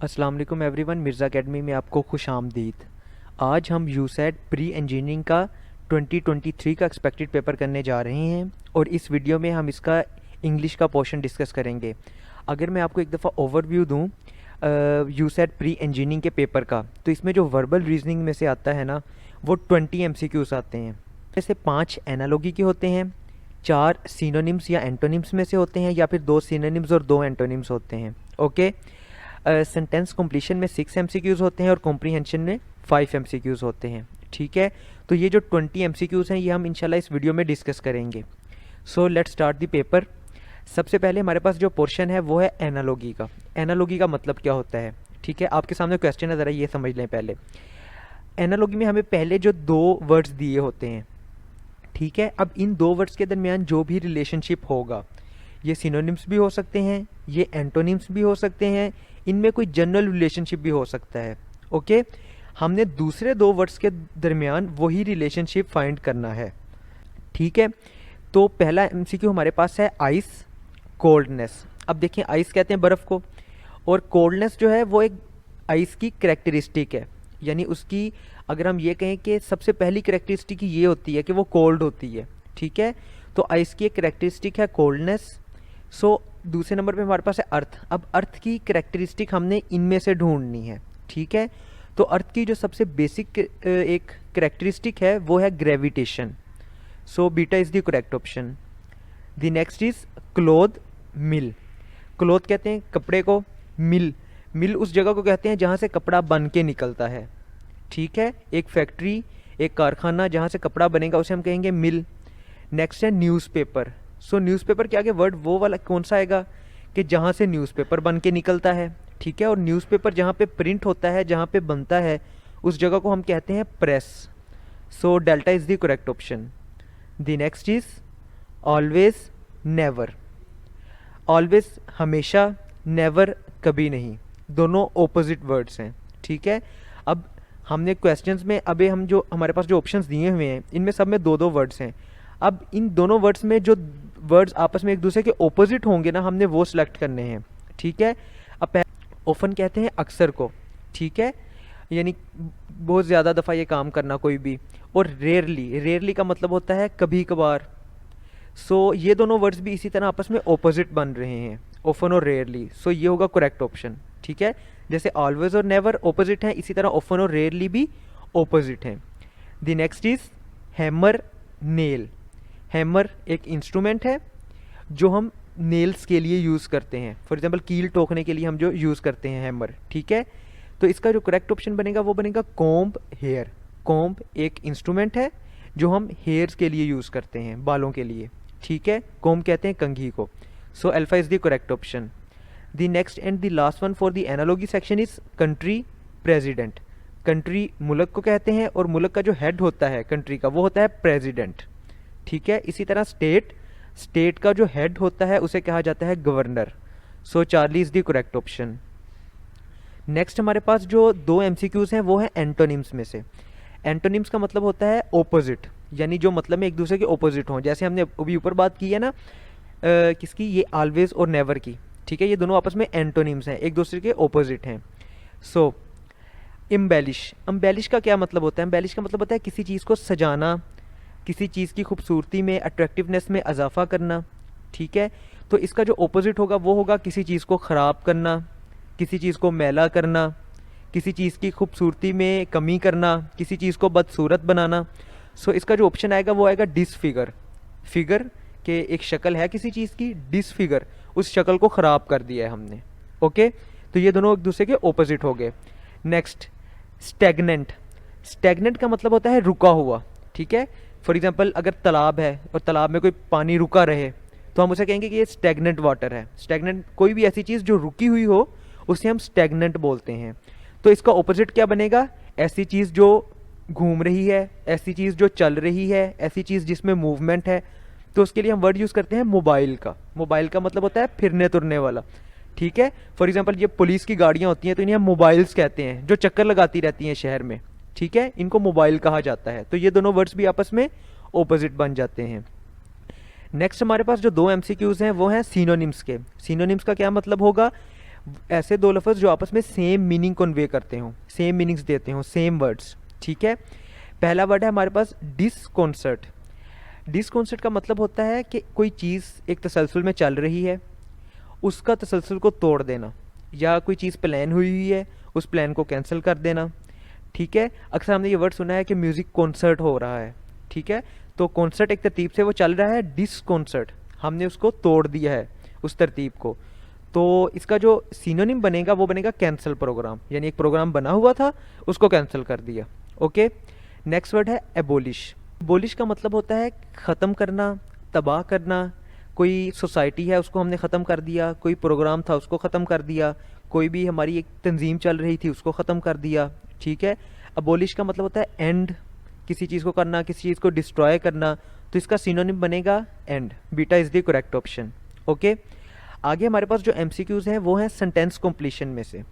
अस्सलाम वालेकुम everyone, Mirza academy में आपको खुश आमदीद। आज हम यूसेट प्री इंजीनियरिंग का 2023 का एक्सपेक्टेड पेपर करने जा रहे हैं और इस वीडियो में हम इसका इंग्लिश का पोर्शन डिस्कस करेंगे। अगर मैं आपको एक दफ़ा ओवरव्यू दूं यूसेट प्री इंजीनियरिंग के पेपर का, तो इसमें जो वर्बल रीजनिंग में से आता है ना, वो 20 MCQs आते हैं। जैसे 5 एनालॉगी के होते हैं, 4 सिनोनिम्स या एंटोनिम्स में से होते हैं, या फिर 2 सिनोनिम्स और 2 एंटोनिम्स होते हैं। ओके, सेंटेंस कंप्लीशन में 6 MCQs होते हैं और कॉम्प्रीहेंशन में 5 MCQs होते हैं। ठीक है, तो ये जो 20 MCQs हैं ये हम इंशाल्लाह इस वीडियो में डिस्कस करेंगे। So let's start the paper. सबसे पहले हमारे पास जो पोर्शन है वो है एनालॉगी का। एनालॉगी का मतलब क्या होता है? ठीक है, आपके सामने क्वेश्चन है, ज़रा ये समझ लें पहले। एनालॉगी में हमें पहले जो 2 वर्ड्स दिए होते हैं, ठीक है, अब इन 2 वर्ड्स के दरमियान जो भी रिलेशनशिप होगा, ये सिनोनिम्स भी हो सकते हैं, ये एंटोनिम्स भी हो सकते हैं, इनमें कोई जनरल रिलेशनशिप भी हो सकता है। ओके, हमने दूसरे 2 वर्ड्स के दरमियान वही रिलेशनशिप फाइंड करना है। ठीक है, तो पहला MCQ हमारे पास है आइस, कोल्डनेस। अब देखिए, आइस कहते हैं बर्फ़ को, और कोल्डनेस जो है वो एक आइस की करेक्टरिस्टिक है। यानी उसकी अगर हम ये कहें कि सबसे पहली करेक्टरिस्टिक ये होती है कि वो कोल्ड होती है। ठीक है, तो आइस की एक करेक्टरिस्टिक है कोल्डनेस। सो दूसरे नंबर पे हमारे पास है अर्थ। अब अर्थ की करेक्टरिस्टिक हमने इनमें से ढूंढनी है। ठीक है, तो अर्थ की जो सबसे बेसिक एक करेक्टरिस्टिक है वो है gravitation. So beta is the correct option. The next is cloth, mill. Cloth कहते हैं कपड़े को, मिल मिल उस जगह को कहते हैं जहाँ से कपड़ा बन के निकलता है। ठीक है, एक फैक्ट्री, एक कारखाना जहाँ से कपड़ा बनेगा उसे हम कहेंगे मिल। नेक्स्ट है न्यूज़पेपर। सो न्यूज़पेपर के आगे वर्ड वो वाला कौन सा आएगा कि जहाँ से न्यूज़पेपर बन के निकलता है। ठीक है, और न्यूज़पेपर जहाँ पे प्रिंट होता है, जहाँ पे बनता है, उस जगह को हम कहते हैं press. So delta is the correct option. The next is always, never. Always हमेशा, नेवर कभी नहीं, दोनों ऑपोजिट वर्ड्स हैं। ठीक है, अब हमने क्वेश्चंस में अभी हम जो हमारे पास जो ऑप्शंस दिए हुए हैं इनमें सब में 2-2 वर्ड्स हैं। अब इन दोनों वर्ड्स में जो वर्ड्स आपस में एक दूसरे के ऑपोजिट होंगे ना, हमने वो सिलेक्ट करने हैं। ठीक है, अब ओफन कहते हैं अक्सर को। ठीक है, यानी बहुत ज़्यादा दफ़ा ये काम करना कोई भी। और रेयरली, रेयरली का मतलब होता है कभी कभार। सो ये दोनों वर्ड्स भी इसी तरह आपस में ऑपोजिट बन रहे हैं, ओफन और रेयरली। सो ये होगा करेक्ट ऑप्शन। ठीक है, जैसे ऑलवेज और नेवर ऑपोजिट हैं, इसी तरह ओफन और रेयरली भी ऑपोजिट हैं। The next is hammer, nail. Hammer एक इंस्ट्रूमेंट है जो हम नेल्स के लिए यूज़ करते हैं। फॉर एग्जांपल कील ठोकने के लिए हम जो यूज़ करते हैं हैमर। ठीक है, तो इसका जो करेक्ट ऑप्शन बनेगा वो बनेगा कॉम्ब, हेयर। कॉम्ब एक इंस्ट्रूमेंट है जो हम हेयर्स के लिए यूज़ करते हैं, बालों के लिए। ठीक है, कॉम्ब कहते हैं कंघी को। So alpha is the correct option. The next and the last one for the analogy section is country, president. Country मुल्क को कहते हैं और मुल्क का जो हेड होता है कंट्री का वो होता है प्रेजिडेंट। ठीक है, इसी तरह स्टेट, स्टेट का जो हेड होता है उसे कहा जाता है governor. So Charlie is the correct option. Next हमारे पास जो 2 MCQs हैं वो हैं एंटोनिम्स में से। एंटोनिम्स का मतलब होता है ऑपोजिट, यानी जो मतलब में एक दूसरे के ऑपोजिट हों। जैसे हमने अभी ऊपर बात की है ना किसकी, ये ऑलवेज और नेवर की। ठीक है, ये दोनों आपस में एंटोनिम्स हैं, एक दूसरे के ऑपोजिट हैं। सो इम्बेलिश, इम्बेलिश का क्या मतलब होता है? इम्बेलिश का मतलब होता है किसी चीज़ को सजाना, किसी चीज़ की खूबसूरती में, अट्रैक्टिवनेस में इजाफा करना। ठीक है, तो इसका जो ऑपोजिट होगा वो होगा किसी चीज़ को ख़राब करना, किसी चीज़ को मैला करना, किसी चीज़ की खूबसूरती में कमी करना, किसी चीज़ को बदसूरत बनाना। सो इसका जो ऑप्शन आएगा वो आएगा डिसफिगर। फिगर के एक शक्ल है किसी चीज़ की, डिसफिगर उस शक्ल को ख़राब कर दिया है हमने। ओके, तो ये दोनों एक दूसरे के ऑपोजिट हो गए। Next stagnant. स्टैग्नेंट का मतलब होता है रुका हुआ। ठीक है, फॉर एग्जांपल अगर तालाब है और तालाब में कोई पानी रुका रहे तो हम उसे कहेंगे कि ये स्टैग्नेंट वाटर है। स्टैग्नेंट कोई भी ऐसी चीज़ जो रुकी हुई हो उसे हम स्टैग्नेंट बोलते हैं। तो इसका ऑपोजिट क्या बनेगा? ऐसी चीज़ जो घूम रही है, ऐसी चीज़ जो चल रही है, ऐसी चीज़ जिसमें मूवमेंट है। तो उसके लिए हम वर्ड यूज़ करते हैं मोबाइल का। मोबाइल का मतलब होता है फिरने तुरने वाला। ठीक है, फॉर एग्जांपल ये पुलिस की गाड़ियाँ होती हैं तो इन्हें हम मोबाइल्स कहते हैं, जो चक्कर लगाती रहती हैं शहर में। ठीक है, इनको मोबाइल कहा जाता है। तो ये दोनों वर्ड्स भी आपस में ऑपोजिट बन जाते हैं। नेक्स्ट हमारे पास जो 2 MCQs हैं वो हैं सिनोनिम्स के। सिनोनिम्स का क्या मतलब होगा? ऐसे दो लफ्ज़ जो आपस में सेम मीनिंग कन्वे करते हों, सेम मीनिंग्स देते हों, सेम वर्ड्स। ठीक है, पहला वर्ड है हमारे पास डिसकॉन्सर्ट। डिसकॉन्सर्ट का मतलब होता है कि कोई चीज़ एक तसलसल में चल रही है, उसका तसलसल को तोड़ देना, या कोई चीज़ प्लान हुई है उस प्लान को कैंसिल कर देना। ठीक है, अक्सर हमने ये वर्ड सुना है कि म्यूज़िक कॉन्सर्ट हो रहा है। ठीक है, तो कॉन्सर्ट एक तरतीब से वो चल रहा है, डिसकॉन्सर्ट हमने उसको तोड़ दिया है उस तरतीब को। तो इसका जो सिनोनिम बनेगा वो बनेगा कैंसिल प्रोग्राम, यानी एक प्रोग्राम बना हुआ था उसको कैंसिल कर दिया। ओके, नेक्स्ट वर्ड है एबोलिश। एबोलिश का मतलब होता है ख़त्म करना, तबाह करना। कोई सोसाइटी है उसको हमने ख़त्म कर दिया, कोई प्रोग्राम था उसको ख़त्म कर दिया, कोई भी हमारी एक तंजीम चल रही थी उसको ख़त्म कर दिया। ठीक है, अबोलिश का मतलब होता है एंड, किसी चीज़ को करना, किसी चीज़ को डिस्ट्रॉय करना, तो इसका सिनोनिम बनेगा and. Beta is the correct option. Okay, आगे हमारे पास जो एमसीक्यूज़ हैं वो हैं सेंटेंस कम्प्लीशन में से।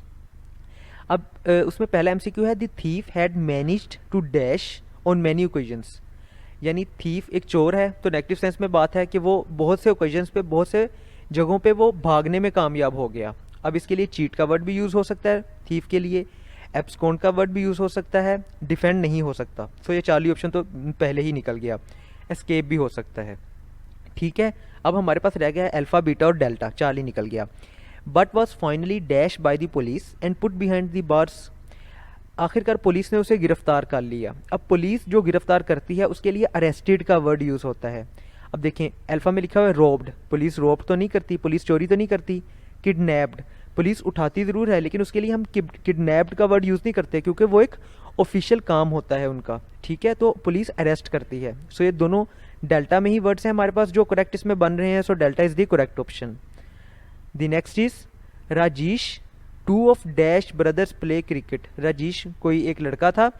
अब उसमें पहला एमसीक्यू है the thief had managed to dash on many occasions. यानी थीफ एक चोर है, तो नेगेटिव सेंस में बात है कि वो बहुत से ओकेजन्स पे, बहुत से जगहों पे वो भागने में कामयाब हो गया। अब इसके लिए चीट का वर्ड भी यूज़ हो सकता है थीफ के लिए, एब्सकॉन्ड का वर्ड भी यूज़ हो सकता है, डिफेंड नहीं हो सकता। सो ये चार्ली ऑप्शन तो पहले ही निकल गया, एस्केप भी हो सकता है। ठीक है, अब हमारे पास रह गया है अल्फ़ा, बीटा और डेल्टा, चार्ली निकल गया। But was finally dash by the police and put behind the bars. आखिरकार पुलिस ने उसे गिरफ्तार कर लिया। अब पुलिस जो गिरफ्तार करती है उसके लिए अरेस्टेड का वर्ड यूज़ होता है। अब देखें, अल्फ़ा में लिखा हुआ है रोब्ड, पुलिस रोब तो नहीं करती, पुलिस चोरी तो नहीं करती। किडनैप्ड, पुलिस उठाती ज़रूर है लेकिन उसके लिए हम किडनैप्ड का वर्ड यूज़ नहीं करते क्योंकि वो एक ऑफिशियल काम होता है उनका। ठीक है, तो पुलिस अरेस्ट करती है। सो ये दोनों डेल्टा में ही वर्ड्स हैं हमारे पास जो करेक्ट इसमें बन रहे हैं। So delta is the correct option. The next is Rajesh, two of dash brothers play cricket. Rajesh कोई एक लड़का था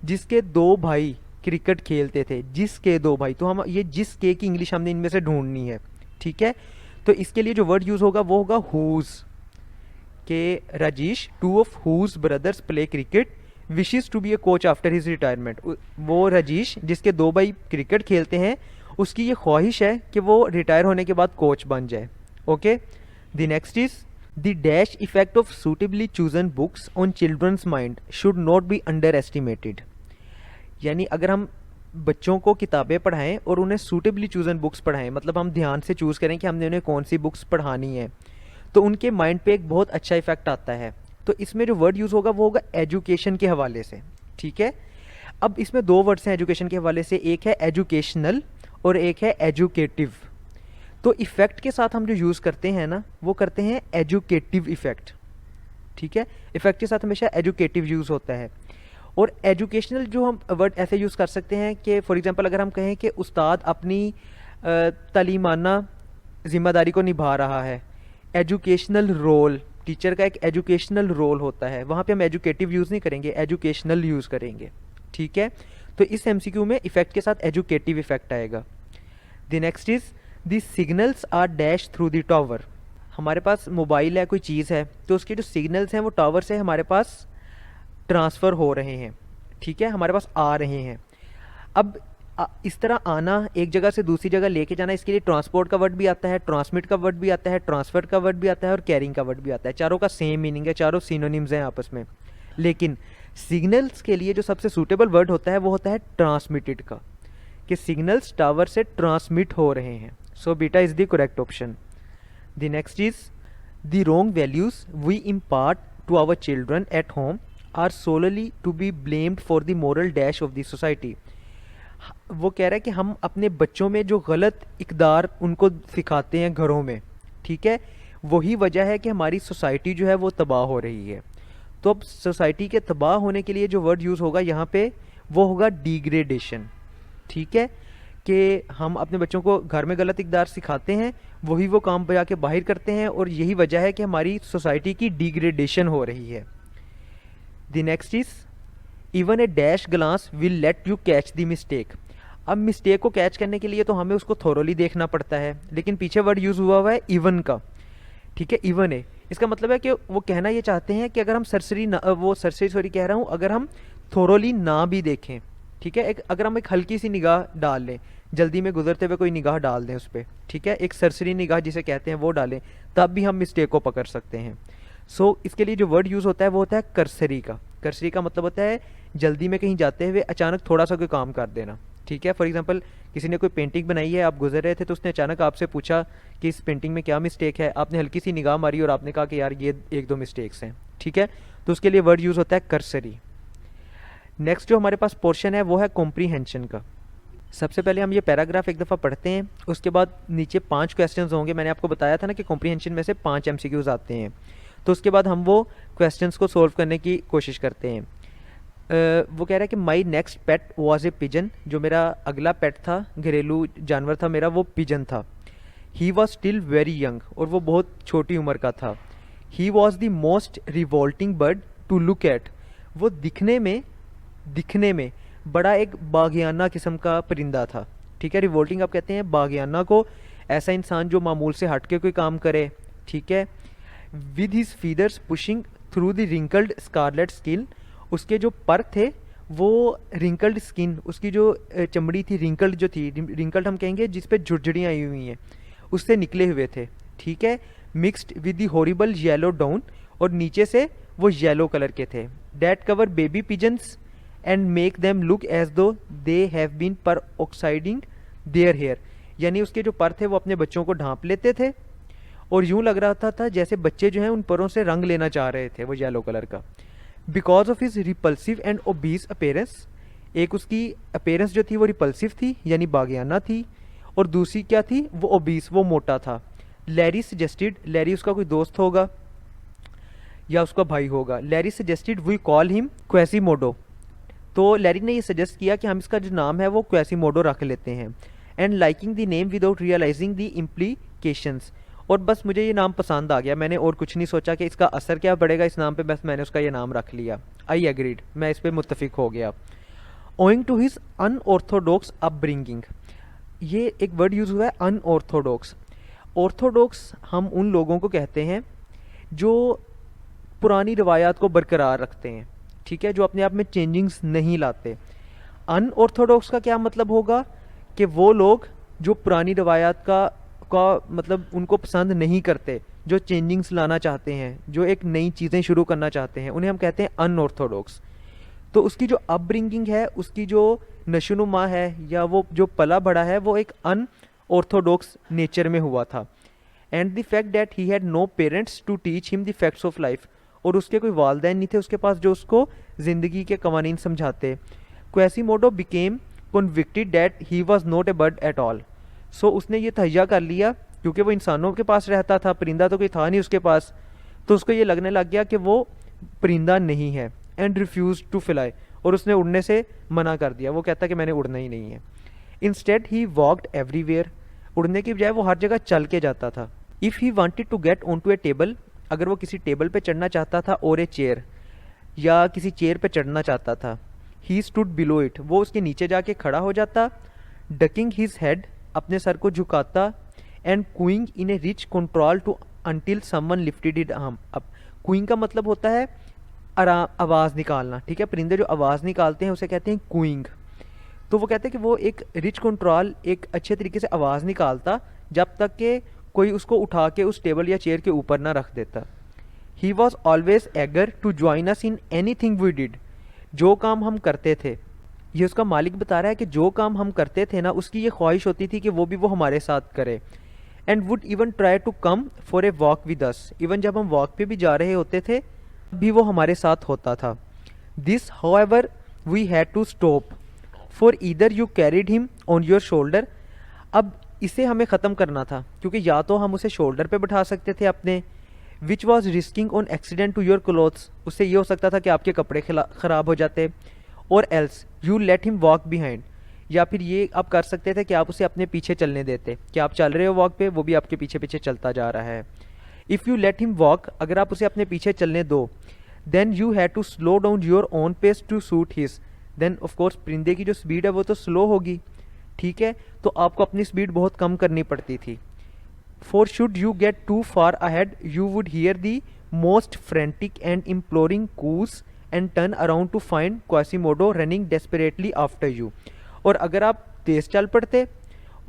जिसके दो भाई क्रिकेट खेलते थे, जिसके दो भाई, तो हम ये जिसके की इंग्लिश हमने इनमें से ढूंढनी है। ठीक है, तो इसके लिए जो वर्ड यूज़ होगा वो होगा हुज, के Rajesh two of whose brothers play cricket wishes to be a coach after his retirement. वो राजेश जिसके दो भाई क्रिकेट खेलते हैं उसकी ये ख्वाहिश है कि वो रिटायर होने के बाद कोच बन जाए। Okay, the next is the dash effect of suitably chosen books on children's mind should not be underestimated. यानी अगर हम बच्चों को किताबें पढ़ाएं और उन्हें सूटेबली चूजन बुक्स पढ़ाएं, मतलब हम ध्यान से चूज़ करें कि हमने उन्हें कौन सी बुक्स पढ़ानी है, तो उनके माइंड पे एक बहुत अच्छा इफेक्ट आता है। तो इसमें जो वर्ड यूज़ होगा वो होगा एजुकेशन के हवाले से। ठीक है, अब इसमें दो वर्ड्स हैं एजुकेशन के हवाले से, एक है एजुकेशनल और एक है एजुकेटिव। तो इफ़ेक्ट के साथ हम जो यूज़ करते हैं ना वो करते हैं एजुकेटिव इफ़ेक्ट। ठीक है, इफ़ेक्ट के साथ हमेशा एजुकेटिव यूज़ होता है। और एजुकेशनल जो हम वर्ड ऐसे यूज़ कर सकते हैं कि फॉर एग्जांपल अगर हम कहें कि उस्ताद अपनी तालीमाना ज़िम्मेदारी को निभा रहा है, एजुकेशनल रोल, टीचर का एक एजुकेशनल रोल होता है, वहाँ पे हम एजुकेटिव यूज़ नहीं करेंगे, एजुकेशनल यूज़ करेंगे। ठीक है, तो इस एमसीक्यू में इफ़ेक्ट के साथ एजुकेटिव इफ़ेक्ट आएगा। The next is the signals are dash through the tower. हमारे पास मोबाइल है, कोई चीज़ है, तो उसके जो सिग्नल्स हैं वो टावर से हमारे पास ट्रांसफ़र हो रहे हैं। ठीक है, हमारे पास आ रहे हैं। अब इस तरह आना, एक जगह से दूसरी जगह लेके जाना, इसके लिए ट्रांसपोर्ट का वर्ड भी आता है, ट्रांसमिट का वर्ड भी आता है, ट्रांसफर का वर्ड भी आता है और कैरिंग का वर्ड भी आता है। चारों का सेम मीनिंग है, चारों सिनोनिम्स हैं आपस में। लेकिन सिग्नल्स के लिए जो सबसे सूटेबल वर्ड होता है वो होता है ट्रांसमिटेड का, कि सिग्नल्स टावर से ट्रांसमिट हो रहे हैं। So beta is the correct option. The next is the wrong values we impart to our children at home are solely to be blamed for the moral dash of the society. वो कह रहा है कि हम अपने बच्चों में जो गलत इक़दार उनको सिखाते हैं घरों में, ठीक है, वही वजह है कि हमारी सोसाइटी जो है वो तबाह हो रही है। तो अब सोसाइटी के तबाह होने के लिए जो वर्ड यूज़ होगा यहाँ पे वो होगा डिग्रेडेशन। ठीक है, कि हम अपने बच्चों को घर में गलत इक़दार सिखाते हैं, वही वो काम बजा के बाहर करते हैं और यही वजह है कि हमारी सोसाइटी की डिग्रेडेशन हो रही है। The next is even a dash glass will let you catch the mistake. अब मिस्टेक को कैच करने के लिए तो हमें उसको थोरोली देखना पड़ता है, लेकिन पीछे वर्ड यूज़ हुआ है इवन का। ठीक है, इवन है, इसका मतलब है कि वो कहना ये चाहते हैं कि अगर हम सरसरी कह रहा हूँ, अगर हम थोरोली ना भी देखें, ठीक है, अगर हम एक हल्की सी निगाह डाल लें, जल्दी में गुजरते हुए कोई निगाह डाल दें उस पर, ठीक है, एक सरसरी निगाह जिसे कहते हैं वो डालें, तब भी हम मिस्टेक को पकड़ सकते हैं। सो इसके लिए जो वर्ड यूज़ होता है वो होता है कर्सरी का। कर्सरी का मतलब होता है जल्दी में कहीं जाते हुए अचानक थोड़ा सा कोई काम कर देना, ठीक है। फॉर एग्जांपल किसी ने कोई पेंटिंग बनाई है, आप गुजर रहे थे तो उसने अचानक आपसे पूछा कि इस पेंटिंग में क्या मिस्टेक है, आपने हल्की सी निगाह मारी और आपने कहा कि यार ये एक दो मिस्टेक्स हैं, ठीक है। तो उसके लिए वर्ड यूज़ होता है कर्सरी। नेक्स्ट जो हमारे पास पोर्शन है वो है कॉम्प्रीहेंशन का। सबसे पहले हम ये पैराग्राफ एक दफ़ा पढ़ते हैं, उसके बाद नीचे 5 क्वेश्चंस होंगे। मैंने आपको बताया था ना कि कॉम्प्रीहेंशन में से 5 एमसीक्यूज आते हैं, तो उसके बाद हम वो क्वेश्चंस को सोल्व करने की कोशिश करते हैं। वो कह रहा है कि my next pet was a pigeon, जो मेरा अगला पेट था, घरेलू जानवर था मेरा, वो पिजन था। He was still very young, और वो बहुत छोटी उम्र का था। He was the most revolting bird to look at, वो दिखने में बड़ा एक बागियाना किस्म का परिंदा था, ठीक है। रिवोल्टिंग आप कहते हैं बागियाना को, ऐसा इंसान जो मामूल से हट के कोई काम करे, ठीक है। With his feathers pushing through the wrinkled scarlet skin, उसके जो पर थे वो रिंकल्ड स्किन, उसकी जो चमड़ी थी रिंकल्ड जो थी, रिंकल्ड हम कहेंगे जिस पे झुरझुरियाँ आई हुई हैं, उससे निकले हुए थे, ठीक है। Mixed with the horrible yellow down, और नीचे से वो येलो कलर के थे। That cover baby pigeons and make them look as though they have been पर ऑक्साइडिंग देयर हेयर, यानी उसके जो पर थे वो अपने बच्चों को ढांप लेते थे और यूं लग रहा था जैसे बच्चे जो हैं उन परों से रंग लेना चाह रहे थे वो येलो कलर का। Because of his repulsive and obese appearance, एक उसकी अपेयरेंस जो थी वो रिपल्सिव थी यानी बागियाना थी, और दूसरी क्या थी, वो ओबीस, वो मोटा था। लैरी सजेस्टेड, लैरी उसका कोई दोस्त होगा या उसका भाई होगा। Larry suggested we call him Quasimodo, तो लैरी ने ये सजेस्ट किया कि हम इसका जो नाम है वो क्वेसीमोडो रख लेते हैं। And liking the name without realising the implications, और बस मुझे ये नाम पसंद आ गया, मैंने और कुछ नहीं सोचा कि इसका असर क्या पड़ेगा इस नाम पे, बस मैंने उसका ये नाम रख लिया। आई एग्रीड, मैं इस पे मुत्तफिक हो गया। Owing to his unorthodox upbringing, ये एक वर्ड यूज़ हुआ है अनऑर्थोडॉक्स। ऑर्थोडॉक्स हम उन लोगों को कहते हैं जो पुरानी रवायात को बरकरार रखते हैं, ठीक है, जो अपने आप में चेंजिंग्स नहीं लाते। अनऑर्थोडॉक्स का क्या मतलब होगा कि वो लोग जो पुरानी रवायात का मतलब उनको पसंद नहीं करते, जो चेंजिंग्स लाना चाहते हैं, जो एक नई चीज़ें शुरू करना चाहते हैं, उन्हें हम कहते हैं अनऑर्थोडॉक्स। तो उसकी जो अपब्रिंगिंग है, उसकी जो नशोनुमा है या वो जो पला बड़ा है, वो एक अनऑर्थोडॉक्स नेचर में हुआ था। And the fact that he had no parents to teach him the facts of life, और उसके कोई वालदैन नहीं थे उसके पास जो उसको ज़िंदगी के कवानीन समझाते। Quasimodo became convicted that he was not a bird at all, so उसने ये तहैया कर लिया, क्योंकि वो इंसानों के पास रहता था, परिंदा तो कोई था नहीं उसके पास, तो उसको ये लगने लग गया कि वो परिंदा नहीं है। एंड रिफ्यूज टू फ्लाई, और उसने उड़ने से मना कर दिया, वो कहता कि मैंने उड़ना ही नहीं है। इंस्टेड ही वॉकड एवरीवेयर, उड़ने की बजाय वो हर जगह चल के जाता था। If he wanted to get on to a table, अगर वो किसी टेबल पे चढ़ना चाहता था, और ए चेयर, या किसी चेयर पे चढ़ना चाहता था, ही स्टूड बिलो इट, वो उसके नीचे जाके खड़ा हो जाता। डकिंग हिज हेड, अपने सर को झुकाता। And cooing in a rich contralto until someone lifted it arm up, cooing का मतलब होता है आवाज़ निकालना, ठीक है, परिंदे जो आवाज़ निकालते हैं उसे कहते हैं कूइंग। तो वो कहते हैं कि वो एक रिच कंट्रोल, एक अच्छे तरीके से आवाज़ निकालता जब तक कि कोई उसको उठा के उस टेबल या चेयर के ऊपर ना रख देता। He was always eager to join us in anything we did, जो काम हम करते थे, ये उसका मालिक बता रहा है कि जो काम हम करते थे ना, उसकी ये ख्वाहिश होती थी कि वो हमारे साथ करे। And would even try to come for a walk with us, even जब हम वॉक पे भी जा रहे होते थे भी वो हमारे साथ होता था। This however we had to stop for either you carried him on your shoulder, अब इसे हमें ख़त्म करना था, क्योंकि या तो हम उसे शोल्डर पे बैठा सकते थे अपने, which was risking on accident to your clothes, उससे ये हो सकता था कि आपके कपड़े ख़राब हो जाते, और else you let him walk behind, या फिर ये आप कर सकते थे कि आप उसे अपने पीछे चलने देते, कि आप चल रहे हो वॉक पे, वो भी आपके पीछे पीछे चलता जा रहा है। If you let him walk, अगर आप उसे अपने पीछे चलने दो, then you have to slow down your own pace to suit his, then of course परिंदे की जो स्पीड है वो तो स्लो होगी, ठीक है, तो आपको अपनी स्पीड बहुत कम करनी पड़ती थी। For should you get too far ahead you would hear the most frantic and imploring coos and turn around to find Quasimodo running desperately after you, और अगर आप तेज़ चल पड़ते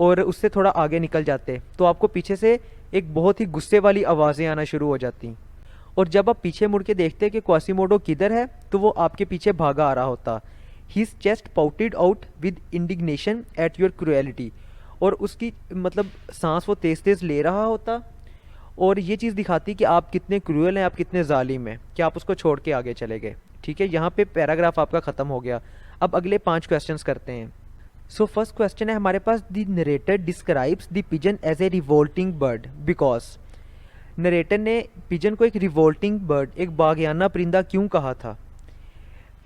और उससे थोड़ा आगे निकल जाते तो आपको पीछे से एक बहुत ही गुस्से वाली आवाज़ें आना शुरू हो जाती। और जब आप पीछे मुड़ के देखते कि क्वासीमोडो किधर है तो वो आपके पीछे भागा आ रहा होता। His chest pouted out with indignation at your cruelty, और उसकी मतलब सांस वो तेज़ तेज़ ले रहा होता, और ये चीज़ दिखाती कि आप कितने क्रूअल हैं, आप कितने जालिम हैं कि आप उसको छोड़ के आगे चले गए। ठीक है, यहाँ पे पैराग्राफ आपका ख़त्म हो गया। अब अगले 5 क्वेश्चंस करते हैं। सो फर्स्ट क्वेश्चन है हमारे पास, the narrator describes the pigeon as a revolting bird because. Narrator ने पिजन को एक रिवोल्टिंग बर्ड, एक बागियाना परिंदा क्यों कहा था?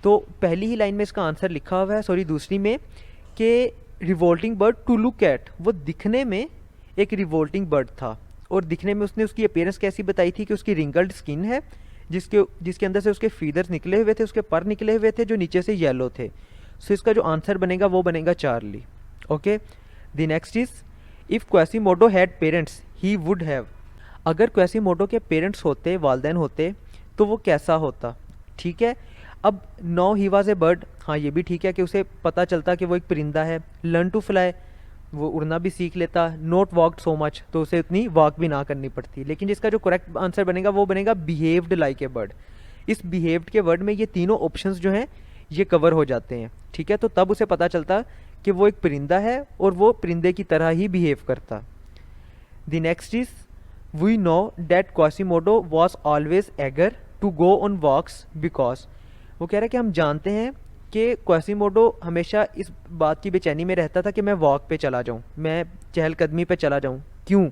तो पहली ही लाइन में इसका आंसर लिखा हुआ है, सॉरी दूसरी में, कि revolting bird to look at, वो दिखने में एक रिवोल्टिंग बर्ड था। और दिखने में उसने उसकी अपीयरेंस कैसी बताई थी कि उसकी रिंगल्ड स्किन है, जिसके अंदर से उसके फीदर्स निकले हुए थे, उसके पर निकले हुए थे जो नीचे से येलो थे। सो इसका जो आंसर बनेगा वो बनेगा Charlie. Okay, the next is, if Quasimodo had parents he would have. अगर क्वासीमोडो के पेरेंट्स होते, वालदैन होते, तो वो कैसा होता? ठीक है, अब no he was a bird, हाँ ये भी ठीक है कि उसे पता चलता कि वो एक परिंदा है। लर्न टू फ्लाई, वो उड़ना भी सीख लेता। नॉट वॉकड सो मच, तो उसे उतनी वॉक भी ना करनी पड़ती। लेकिन जिसका जो करेक्ट आंसर बनेगा वो बनेगा बिहेव्ड लाइक ए बर्ड। इस बिहेव्ड के वर्ड में ये तीनों ऑप्शंस जो हैं ये कवर हो जाते हैं। ठीक है, तो तब उसे पता चलता कि वो एक परिंदा है और वो परिंदे की तरह ही बिहेव करता। The next is, we know that Quasimodo was always eager to go on walks because. वो कह रहा है कि हम जानते हैं कि क्वासीमोडो हमेशा इस बात की बेचैनी में रहता था कि मैं वॉक पे चला जाऊं, मैं चहलकदमी पे चला जाऊं। क्यों?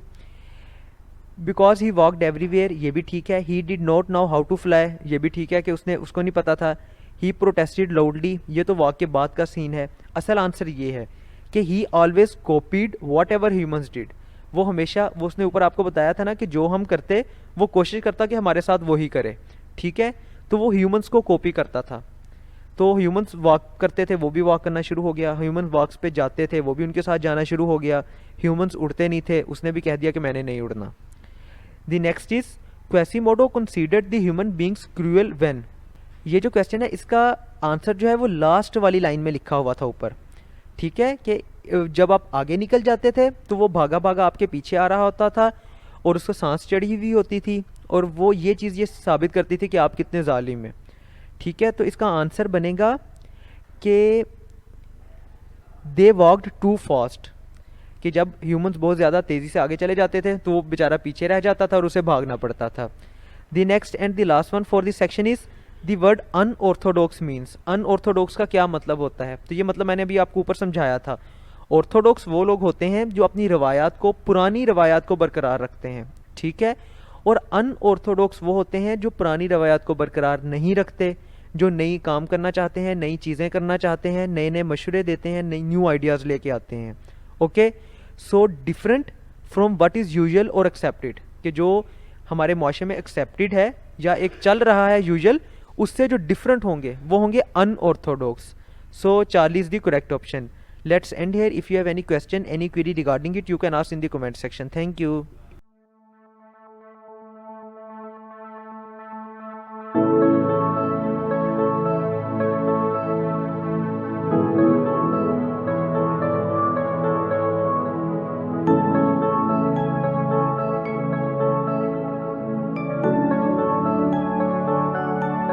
बिकॉज ही वॉकड एवरीवेयर, ये भी ठीक है। He did not know how to fly, ये भी ठीक है कि उसको नहीं पता था। ही प्रोटेस्टेड लाउडली, ये तो वॉक के बाद का सीन है। असल आंसर ये है कि ही always copied what ever humans did. वो हमेशा, वो उसने ऊपर आपको बताया था ना कि जो हम करते वो कोशिश करता कि हमारे साथ वो ही करे। ठीक है, तो वो ह्यूमंस को कॉपी करता था। तो ह्यूमंस वॉक करते थे, वो भी वॉक करना शुरू हो गया। ह्यूमन वॉक्स पे जाते थे, वो भी उनके साथ जाना शुरू हो गया। ह्यूमंस उड़ते नहीं थे, उसने भी कह दिया कि मैंने नहीं उड़ना। The next is, Quasimodo considered the human beings cruel when. ये जो क्वेश्चन है इसका आंसर जो है वो लास्ट वाली लाइन में लिखा हुआ था ऊपर। ठीक है, कि जब आप आगे निकल जाते थे तो वो भागा भागा आपके पीछे आ रहा होता था और उसको सांस चढ़ी हुई होती थी, और वो ये चीज़ ये साबित करती थी कि आप कितने जालिम हैं। ठीक है, तो इसका आंसर बनेगा कि दे वॉक्ड टू फास्ट, कि जब ह्यूमंस बहुत ज़्यादा तेज़ी से आगे चले जाते थे तो वो बेचारा पीछे रह जाता था और उसे भागना पड़ता था। The next and the last one for this section is, the word unorthodox means. Unorthodox का क्या मतलब होता है? तो ये मतलब मैंने अभी आपको ऊपर समझाया था। ऑर्थोडॉक्स वो लोग होते हैं जो अपनी रवायात को, पुरानी रवायात को बरकरार रखते हैं। ठीक है, और अनऑर्थोडॉक्स वो होते हैं जो पुरानी रवायात को बरकरार नहीं रखते, जो नई काम करना चाहते हैं, नई चीज़ें करना चाहते हैं, नए नए मशवरे देते हैं, नई न्यू आइडियाज़ लेके आते हैं। Okay, so different from what is usual और एक्सेप्टेड, कि जो हमारे माशरे में एक्सेप्टेड है या एक चल रहा है यूजुअल, उससे जो डिफरेंट होंगे वो होंगे unorthodox. So Charlie is the correct option. Let's end here. If you have any question, any query regarding it, you can ask in the comment section. Thank you.